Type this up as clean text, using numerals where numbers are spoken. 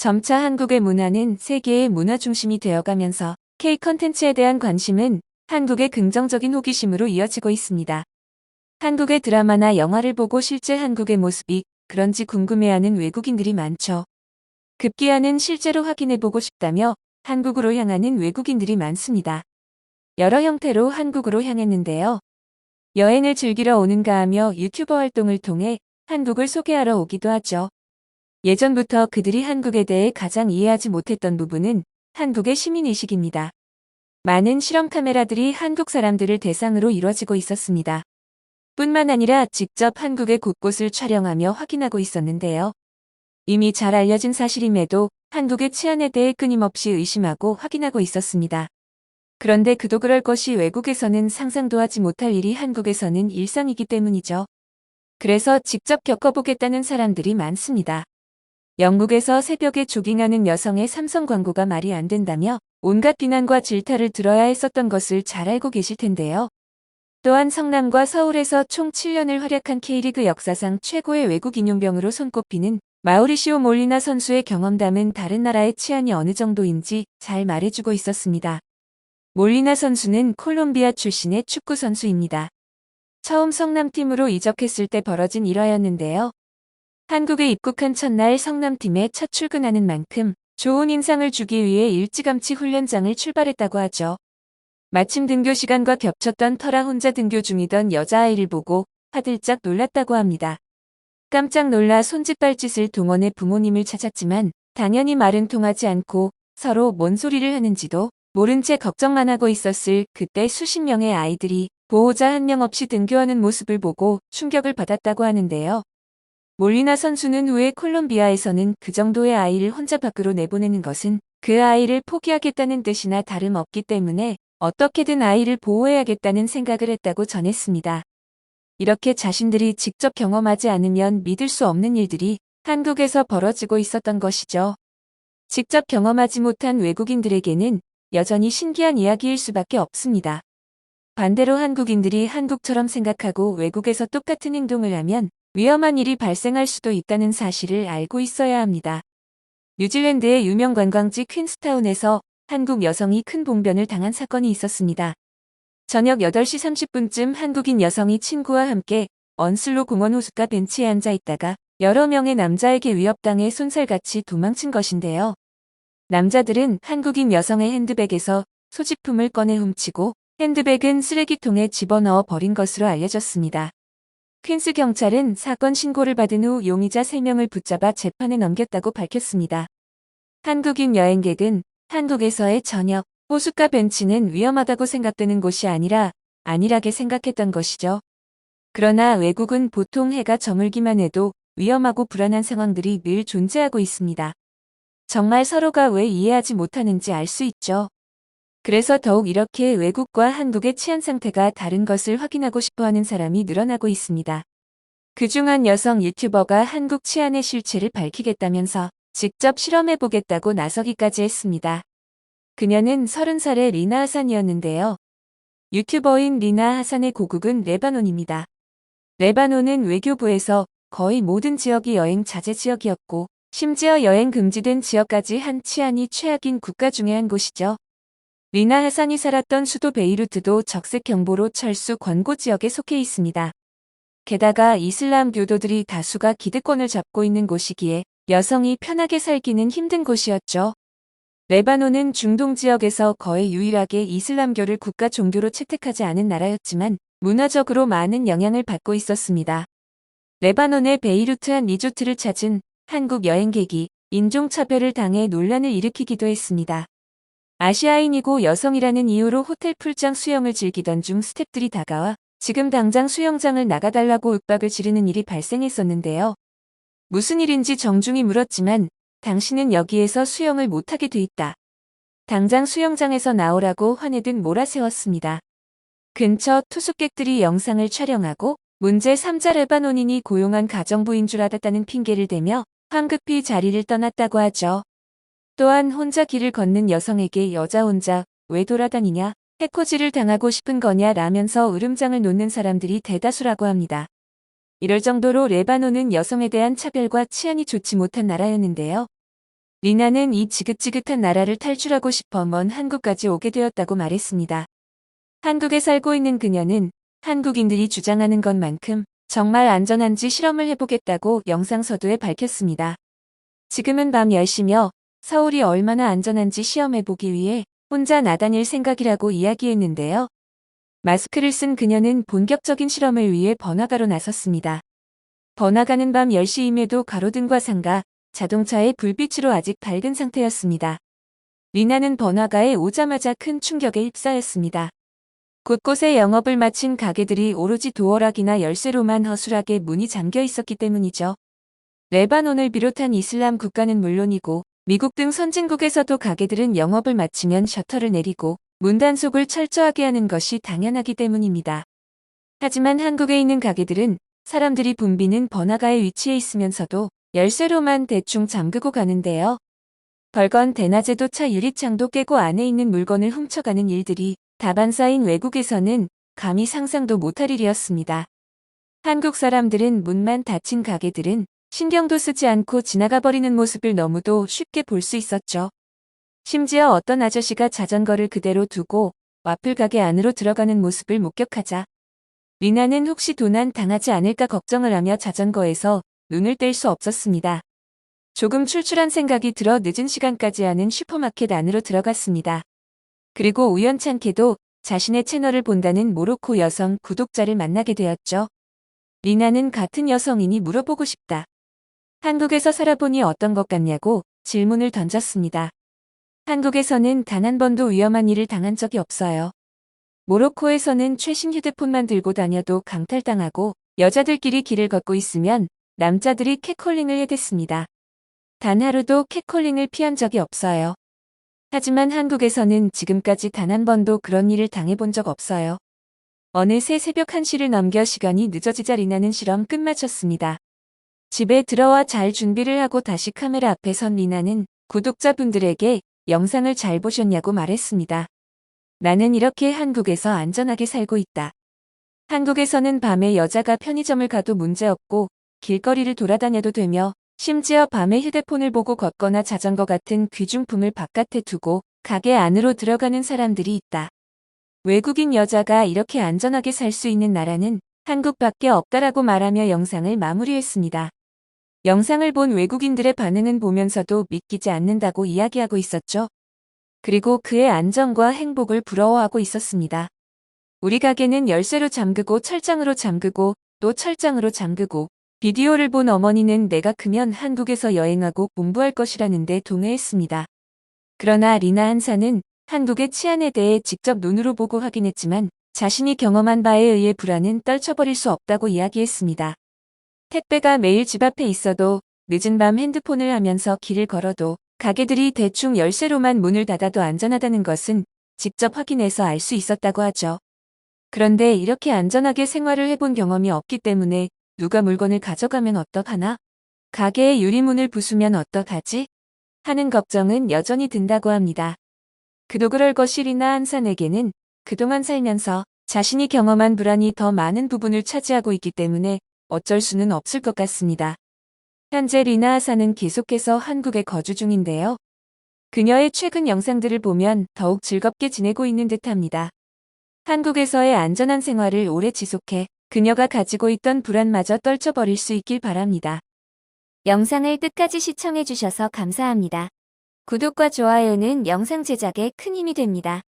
점차 한국의 문화는 세계의 문화 중심이 되어가면서 K-컨텐츠에 대한 관심은 한국의 긍정적인 호기심으로 이어지고 있습니다. 한국의 드라마나 영화를 보고 실제 한국의 모습이 그런지 궁금해하는 외국인들이 많죠. 급기야는 실제로 확인해보고 싶다며 한국으로 향하는 외국인들이 많습니다. 여러 형태로 한국으로 향했는데요. 여행을 즐기러 오는가 하며 유튜버 활동을 통해 한국을 소개하러 오기도 하죠. 예전부터 그들이 한국에 대해 가장 이해하지 못했던 부분은 한국의 시민의식입니다. 많은 실험 카메라들이 한국 사람들을 대상으로 이뤄지고 있었습니다. 뿐만 아니라 직접 한국의 곳곳을 촬영하며 확인하고 있었는데요. 이미 잘 알려진 사실임에도 한국의 치안에 대해 끊임없이 의심하고 확인하고 있었습니다. 그런데 그도 그럴 것이 외국에서는 상상도 하지 못할 일이 한국에서는 일상이기 때문이죠. 그래서 직접 겪어보겠다는 사람들이 많습니다. 영국에서 새벽에 조깅하는 여성의 삼성 광고가 말이 안 된다며 온갖 비난과 질타를 들어야 했었던 것을 잘 알고 계실 텐데요. 또한 성남과 서울에서 총 7년을 활약한 K리그 역사상 최고의 외국 인용병으로 손꼽히는 마우리시오 몰리나 선수의 경험담은 다른 나라의 치안이 어느 정도인지 잘 말해주고 있었습니다. 몰리나 선수는 콜롬비아 출신의 축구 선수입니다. 처음 성남팀으로 이적했을 때 벌어진 일화였는데요. 한국에 입국한 첫날 성남팀에 첫 출근하는 만큼 좋은 인상을 주기 위해 일찌감치 훈련장을 출발했다고 하죠. 마침 등교 시간과 겹쳤던 터라 혼자 등교 중이던 여자아이를 보고 화들짝 놀랐다고 합니다. 깜짝 놀라 손짓발짓을 동원해 부모님을 찾았지만 당연히 말은 통하지 않고 서로 뭔 소리를 하는지도 모른 채 걱정만 하고 있었을 그때 수십 명의 아이들이 보호자 한 명 없이 등교하는 모습을 보고 충격을 받았다고 하는데요. 몰리나 선수는 후에 콜롬비아에서는 그 정도의 아이를 혼자 밖으로 내보내는 것은 그 아이를 포기하겠다는 뜻이나 다름없기 때문에 어떻게든 아이를 보호해야겠다는 생각을 했다고 전했습니다. 이렇게 자신들이 직접 경험하지 않으면 믿을 수 없는 일들이 한국에서 벌어지고 있었던 것이죠. 직접 경험하지 못한 외국인들에게는 여전히 신기한 이야기일 수밖에 없습니다. 반대로 한국인들이 한국처럼 생각하고 외국에서 똑같은 행동을 하면 위험한 일이 발생할 수도 있다는 사실을 알고 있어야 합니다. 뉴질랜드의 유명 관광지 퀸스타운에서 한국 여성이 큰 봉변을 당한 사건이 있었습니다. 저녁 8시 30분쯤 한국인 여성이 친구와 함께 언슬로 공원 호숫가 벤치에 앉아 있다가 여러 명의 남자에게 위협당해 쏜살같이 도망친 것인데요. 남자들은 한국인 여성의 핸드백에서 소지품을 꺼내 훔치고 핸드백은 쓰레기통에 집어넣어 버린 것으로 알려졌습니다. 퀸스 경찰은 사건 신고를 받은 후 용의자 3명을 붙잡아 재판에 넘겼다고 밝혔습니다. 한국인 여행객은 한국에서의 저녁, 호숫가 벤치는 위험하다고 생각되는 곳이 아니라 안일하게 생각했던 것이죠. 그러나 외국은 보통 해가 저물기만 해도 위험하고 불안한 상황들이 늘 존재하고 있습니다. 정말 서로가 왜 이해하지 못하는지 알 수 있죠. 그래서 더욱 이렇게 외국과 한국의 치안 상태가 다른 것을 확인하고 싶어하는 사람이 늘어나고 있습니다. 그중 한 여성 유튜버가 한국 치안의 실체를 밝히겠다면서 직접 실험해보겠다고 나서기까지 했습니다. 그녀는 30살의 리나 하산이었는데요. 유튜버인 리나 하산의 고국은 레바논입니다. 레바논은 외교부에서 거의 모든 지역이 여행 자제 지역이었고 심지어 여행 금지된 지역까지 한 치안이 최악인 국가 중의 한 곳이죠. 리나 하산이 살았던 수도 베이루트도 적색 경보로 철수 권고 지역에 속해 있습니다. 게다가 이슬람 교도들이 다수가 기득권을 잡고 있는 곳이기에 여성이 편하게 살기는 힘든 곳이었죠. 레바논은 중동 지역에서 거의 유일하게 이슬람교를 국가 종교로 채택하지 않은 나라였지만 문화적으로 많은 영향을 받고 있었습니다. 레바논의 베이루트 한 리조트를 찾은 한국 여행객이 인종차별을 당해 논란을 일으키기도 했습니다. 아시아인이고 여성이라는 이유로 호텔 풀장 수영을 즐기던 중 스태프들이 다가와 지금 당장 수영장을 나가달라고 윽박을 지르는 일이 발생했었는데요. 무슨 일인지 정중히 물었지만 당신은 여기에서 수영을 못하게 돼 있다. 당장 수영장에서 나오라고 화내듯 몰아세웠습니다. 근처 투숙객들이 영상을 촬영하고 문제 3자 레바논인이 고용한 가정부인 줄 알았다는 핑계를 대며 황급히 자리를 떠났다고 하죠. 또한 혼자 길을 걷는 여성에게 여자 혼자 왜 돌아다니냐, 해코지를 당하고 싶은 거냐 라면서 으름장을 놓는 사람들이 대다수라고 합니다. 이럴 정도로 레바논은 여성에 대한 차별과 치안이 좋지 못한 나라였는데요. 리나는 이 지긋지긋한 나라를 탈출하고 싶어 먼 한국까지 오게 되었다고 말했습니다. 한국에 살고 있는 그녀는 한국인들이 주장하는 것만큼 정말 안전한지 실험을 해보겠다고 영상 서두에 밝혔습니다. 지금은 밤 10시며 서울이 얼마나 안전한지 시험해보기 위해 혼자 나다닐 생각이라고 이야기했는데요. 마스크를 쓴 그녀는 본격적인 실험을 위해 번화가로 나섰습니다. 번화가는 밤 10시임에도 가로등과 상가, 자동차의 불빛으로 아직 밝은 상태였습니다. 리나는 번화가에 오자마자 큰 충격에 휩싸였습니다. 곳곳에 영업을 마친 가게들이 오로지 도어락이나 열쇠로만 허술하게 문이 잠겨 있었기 때문이죠. 레바논을 비롯한 이슬람 국가는 물론이고 미국 등 선진국에서도 가게들은 영업을 마치면 셔터를 내리고 문 단속을 철저하게 하는 것이 당연하기 때문입니다. 하지만 한국에 있는 가게들은 사람들이 붐비는 번화가에 위치해 있으면서도 열쇠로만 대충 잠그고 가는데요. 벌건 대낮에도 차 유리창도 깨고 안에 있는 물건을 훔쳐가는 일들이 다반사인 외국에서는 감히 상상도 못할 일이었습니다. 한국 사람들은 문만 닫힌 가게들은 신경도 쓰지 않고 지나가 버리는 모습을 너무도 쉽게 볼 수 있었죠. 심지어 어떤 아저씨가 자전거를 그대로 두고 와플 가게 안으로 들어가는 모습을 목격하자 리나는 혹시 도난 당하지 않을까 걱정을 하며 자전거에서 눈을 뗄 수 없었습니다. 조금 출출한 생각이 들어 늦은 시간까지 하는 슈퍼마켓 안으로 들어갔습니다. 그리고 우연찮게도 자신의 채널을 본다는 모로코 여성 구독자를 만나게 되었죠. 리나는 같은 여성이니 물어보고 싶다. 한국에서 살아보니 어떤 것 같냐고 질문을 던졌습니다. 한국에서는 단 한 번도 위험한 일을 당한 적이 없어요. 모로코에서는 최신 휴대폰만 들고 다녀도 강탈당하고 여자들끼리 길을 걷고 있으면 남자들이 catcalling을 해댔습니다. 단 하루도 catcalling을 피한 적이 없어요. 하지만 한국에서는 지금까지 단 한 번도 그런 일을 당해본 적 없어요. 어느새 새벽 1시를 넘겨 시간이 늦어지자 리나는 실험 끝마쳤습니다. 집에 들어와 잘 준비를 하고 다시 카메라 앞에 선 리나는 구독자분들에게 영상을 잘 보셨냐고 말했습니다. 나는 이렇게 한국에서 안전하게 살고 있다. 한국에서는 밤에 여자가 편의점을 가도 문제없고 길거리를 돌아다녀도 되며 심지어 밤에 휴대폰을 보고 걷거나 자전거 같은 귀중품을 바깥에 두고 가게 안으로 들어가는 사람들이 있다. 외국인 여자가 이렇게 안전하게 살 수 있는 나라는 한국밖에 없다라고 말하며 영상을 마무리했습니다. 영상을 본 외국인들의 반응은 보면서도 믿기지 않는다고 이야기하고 있었죠. 그리고 그의 안전과 행복을 부러워하고 있었습니다. 우리 가게는 열쇠로 잠그고 철장으로 잠그고 또 철장으로 잠그고 비디오를 본 어머니는 내가 크면 한국에서 여행하고 공부할 것이라는데 동의했습니다. 그러나 리나 한사는 한국의 치안에 대해 직접 눈으로 보고 확인했지만 자신이 경험한 바에 의해 불안은 떨쳐버릴 수 없다고 이야기했습니다. 택배가 매일 집 앞에 있어도 늦은 밤 핸드폰을 하면서 길을 걸어도 가게들이 대충 열쇠로만 문을 닫아도 안전하다는 것은 직접 확인해서 알 수 있었다고 하죠. 그런데 이렇게 안전하게 생활을 해본 경험이 없기 때문에 누가 물건을 가져가면 어떡하나? 가게의 유리문을 부수면 어떡하지? 하는 걱정은 여전히 든다고 합니다. 그도 그럴 것이 리나 한산에게는 그동안 살면서 자신이 경험한 불안이 더 많은 부분을 차지하고 있기 때문에 어쩔 수는 없을 것 같습니다. 현재 리나 한사는 계속해서 한국에 거주 중인데요. 그녀의 최근 영상들을 보면 더욱 즐겁게 지내고 있는 듯합니다. 한국에서의 안전한 생활을 오래 지속해 그녀가 가지고 있던 불안마저 떨쳐버릴 수 있길 바랍니다. 영상을 끝까지 시청해주셔서 감사합니다. 구독과 좋아요는 영상 제작에 큰 힘이 됩니다.